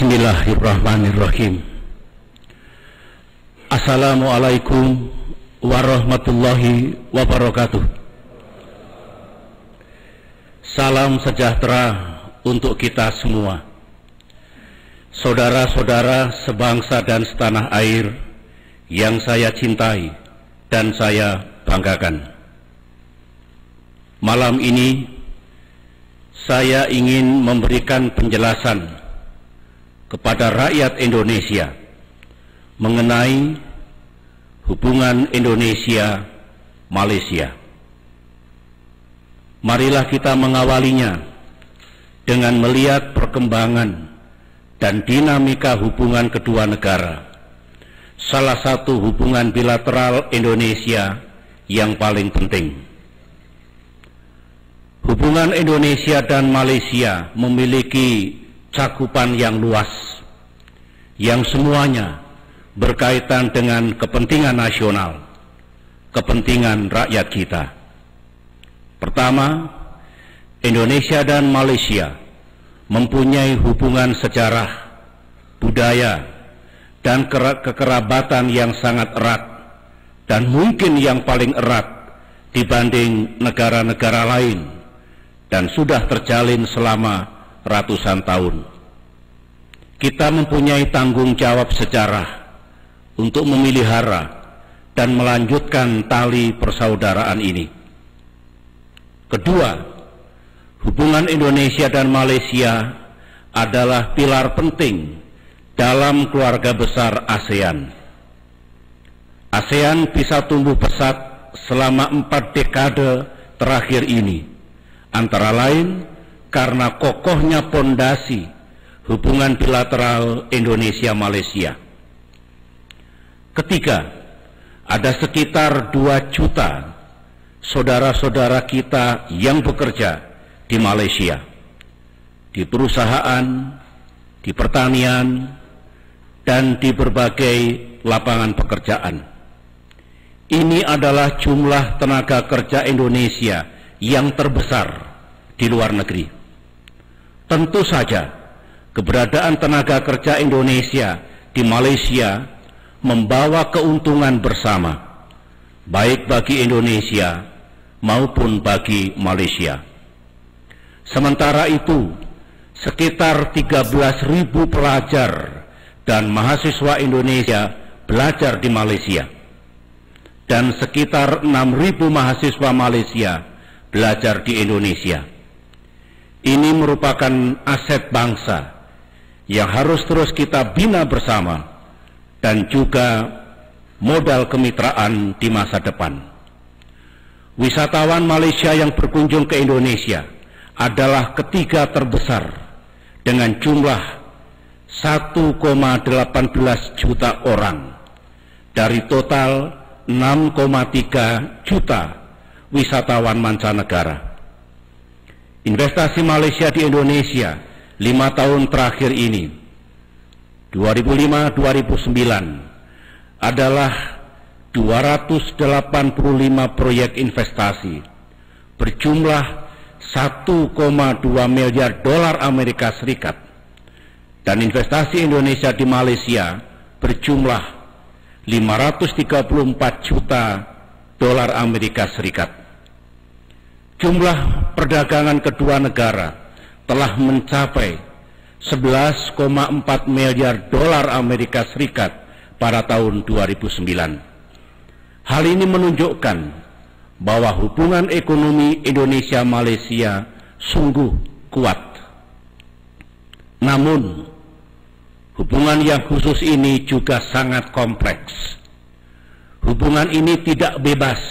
Bismillahirrahmanirrahim. Assalamualaikum warahmatullahi wabarakatuh. Salam sejahtera untuk kita semua. Saudara-saudara sebangsa dan setanah air yang saya cintai dan saya banggakan. Malam ini saya ingin memberikan penjelasan kepada rakyat Indonesia mengenai hubungan Indonesia-Malaysia. Marilah kita mengawalinya dengan melihat perkembangan dan dinamika hubungan kedua negara. Salah satu hubungan bilateral Indonesia yang paling penting. Hubungan Indonesia dan Malaysia memiliki cakupan yang luas, yang semuanya berkaitan dengan kepentingan nasional, kepentingan rakyat kita. Pertama, Indonesia dan Malaysia mempunyai hubungan sejarah, budaya, dan kekerabatan yang sangat erat, dan mungkin yang paling erat dibanding negara-negara lain, dan sudah terjalin selama ratusan tahun. Kita mempunyai tanggung jawab sejarah untuk memelihara dan melanjutkan tali persaudaraan ini. Kedua, hubungan Indonesia dan Malaysia adalah pilar penting dalam keluarga besar ASEAN. ASEAN bisa tumbuh pesat selama 4 dekade terakhir ini, antara lain karena kokohnya pondasi hubungan bilateral Indonesia-Malaysia. Ketiga, ada sekitar 2 juta saudara-saudara kita yang bekerja di Malaysia, di perusahaan, di pertanian, dan di berbagai lapangan pekerjaan. Ini adalah jumlah tenaga kerja Indonesia yang terbesar di luar negeri. Tentu saja, keberadaan tenaga kerja Indonesia di Malaysia membawa keuntungan bersama, baik bagi Indonesia maupun bagi Malaysia. Sementara itu, sekitar 13.000 pelajar dan mahasiswa Indonesia belajar di Malaysia, dan sekitar 6.000 mahasiswa Malaysia belajar di Indonesia. Ini merupakan aset bangsa yang harus terus kita bina bersama dan juga modal kemitraan di masa depan. Wisatawan Malaysia yang berkunjung ke Indonesia adalah ketiga terbesar dengan jumlah 1,18 juta orang dari total 6,3 juta wisatawan mancanegara. Investasi Malaysia di Indonesia 5 tahun terakhir ini, 2005-2009, adalah 285 proyek investasi berjumlah 1,2 miliar dolar Amerika Serikat, dan investasi Indonesia di Malaysia berjumlah 534 juta dolar Amerika Serikat. Jumlah perdagangan kedua negara telah mencapai 11,4 miliar dolar Amerika Serikat pada tahun 2009. Hal ini menunjukkan bahwa hubungan ekonomi Indonesia-Malaysia sungguh kuat. Namun, hubungan yang khusus ini juga sangat kompleks. Hubungan ini tidak bebas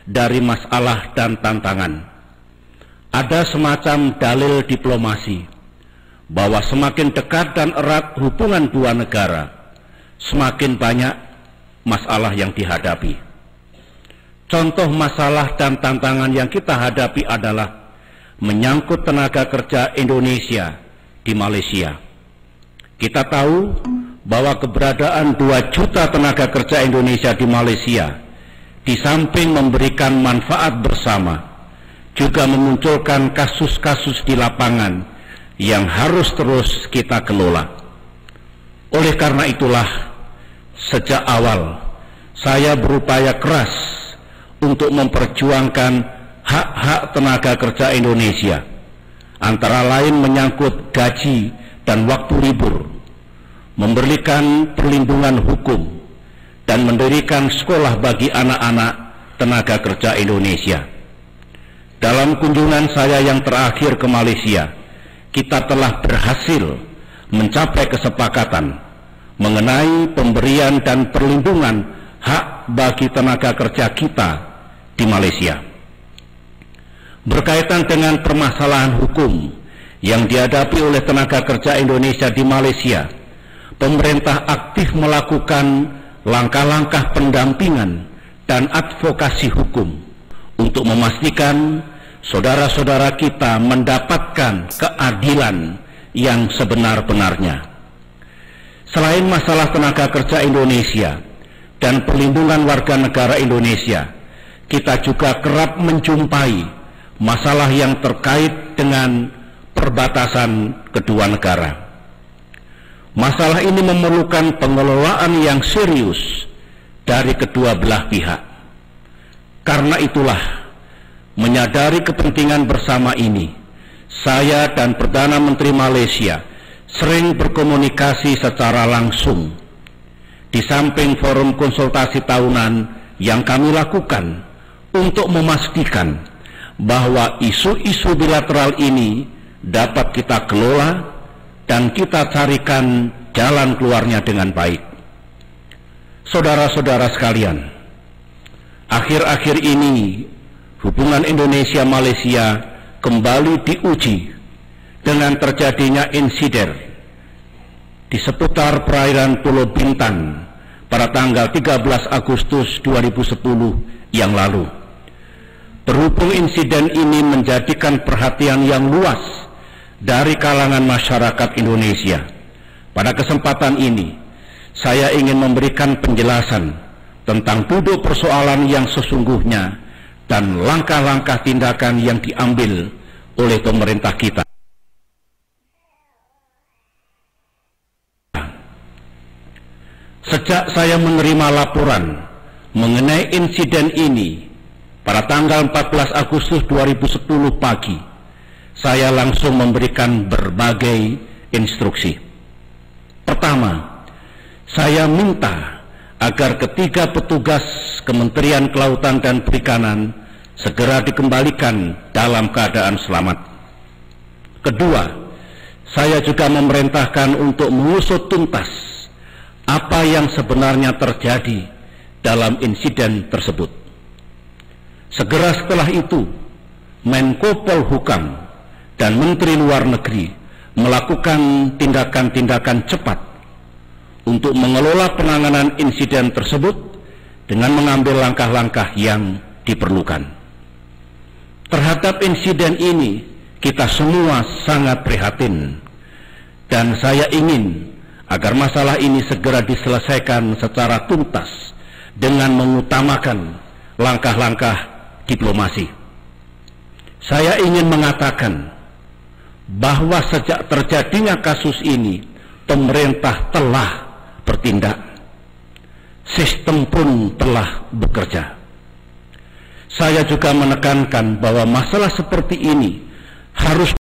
dari masalah dan tantangan. Ada semacam dalil diplomasi bahwa semakin dekat dan erat hubungan dua negara, semakin banyak masalah yang dihadapi. Contoh masalah dan tantangan yang kita hadapi adalah menyangkut tenaga kerja Indonesia di Malaysia. Kita tahu bahwa keberadaan 2 juta tenaga kerja Indonesia di Malaysia, di samping memberikan manfaat bersama, juga memunculkan kasus-kasus di lapangan yang harus terus kita kelola. Oleh karena itulah, sejak awal saya berupaya keras untuk memperjuangkan hak-hak tenaga kerja Indonesia, antara lain menyangkut gaji dan waktu libur, memberikan perlindungan hukum, dan mendirikan sekolah bagi anak-anak tenaga kerja Indonesia. Dalam kunjungan saya yang terakhir ke Malaysia, kita telah berhasil mencapai kesepakatan mengenai pemberian dan perlindungan hak bagi tenaga kerja kita di Malaysia. Berkaitan dengan permasalahan hukum yang dihadapi oleh tenaga kerja Indonesia di Malaysia, pemerintah aktif melakukan langkah-langkah pendampingan dan advokasi hukum untuk memastikan saudara-saudara kita mendapatkan keadilan yang sebenar-benarnya. Selain masalah tenaga kerja Indonesia dan perlindungan warga negara Indonesia, kita juga kerap menjumpai masalah yang terkait dengan perbatasan kedua negara. Masalah ini memerlukan pengelolaan yang serius dari kedua belah pihak. Karena itulah, menyadari kepentingan bersama ini, saya dan Perdana Menteri Malaysia sering berkomunikasi secara langsung. Di samping forum konsultasi tahunan yang kami lakukan untuk memastikan bahwa isu-isu bilateral ini dapat kita kelola dan kita carikan jalan keluarnya dengan baik. Saudara-saudara sekalian, akhir-akhir ini hubungan Indonesia-Malaysia kembali diuji dengan terjadinya insiden di seputar perairan Pulau Bintan pada tanggal 13 Agustus 2010 yang lalu. Berhubung insiden ini menjadikan perhatian yang luas dari kalangan masyarakat Indonesia, pada kesempatan ini saya ingin memberikan penjelasan tentang duduk persoalan yang sesungguhnya dan langkah-langkah tindakan yang diambil oleh pemerintah kita. Sejak saya menerima laporan mengenai insiden ini pada tanggal 14 Agustus 2010 pagi, saya langsung memberikan berbagai instruksi. Pertama, saya minta agar ketiga petugas Kementerian Kelautan dan Perikanan segera dikembalikan dalam keadaan selamat. Kedua, saya juga memerintahkan untuk mengusut tuntas apa yang sebenarnya terjadi dalam insiden tersebut. Segera setelah itu, Menko Polhukam dan Menteri Luar Negeri melakukan tindakan-tindakan cepat untuk mengelola penanganan insiden tersebut dengan mengambil langkah-langkah yang diperlukan. Terhadap insiden ini, kita semua sangat prihatin, dan saya ingin agar masalah ini segera diselesaikan secara tuntas dengan mengutamakan langkah-langkah diplomasi. Saya ingin mengatakan bahwa sejak terjadinya kasus ini, pemerintah telah bertindak, sistem pun telah bekerja. Saya juga menekankan bahwa masalah seperti ini harus